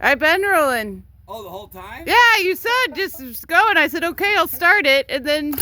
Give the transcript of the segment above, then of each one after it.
I've been rolling. Oh, the whole time? Yeah, you said just go, and I said, okay, I'll start it, and then...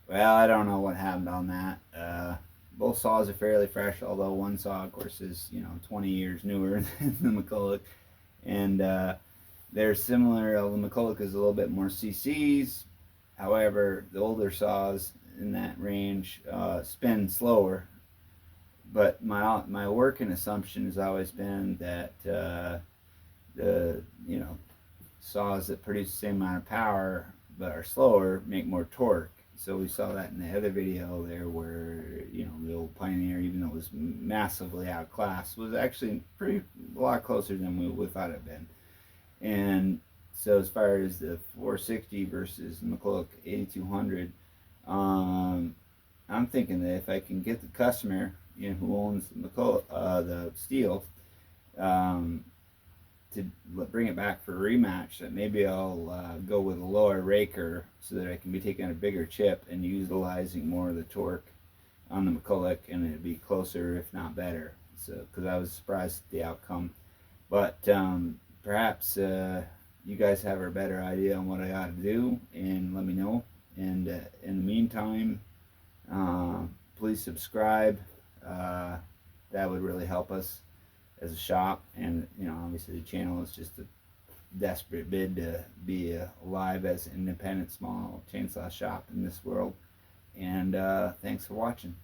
Well, I don't know what happened on that. Both saws are fairly fresh, although one saw, of course, is 20 years newer than the Mcculloch, and they're similar. The Mcculloch is a little bit more CCs. However, the older saws in that range spin slower. But my working assumption has always been that the saws that produce the same amount of power but are slower make more torque. So we saw that in the other video there where, the old Pioneer, even though it was massively outclassed, was actually a lot closer than we thought it had been. And so as far as the 460 versus the Mcculloch 8200, I'm thinking that if I can get the customer, who owns the the Stihl, to bring it back for a rematch, that maybe I'll go with a lower raker so that I can be taking a bigger chip and utilizing more of the torque on the Mcculloch, and it'd be closer, if not better. So, because I was surprised at the outcome, but perhaps you guys have a better idea on what I ought to do, and let me know. And in the meantime, please subscribe. That would really help us as a shop, and obviously the channel is just a desperate bid to be alive as an independent small chainsaw shop in this world. And thanks for watching.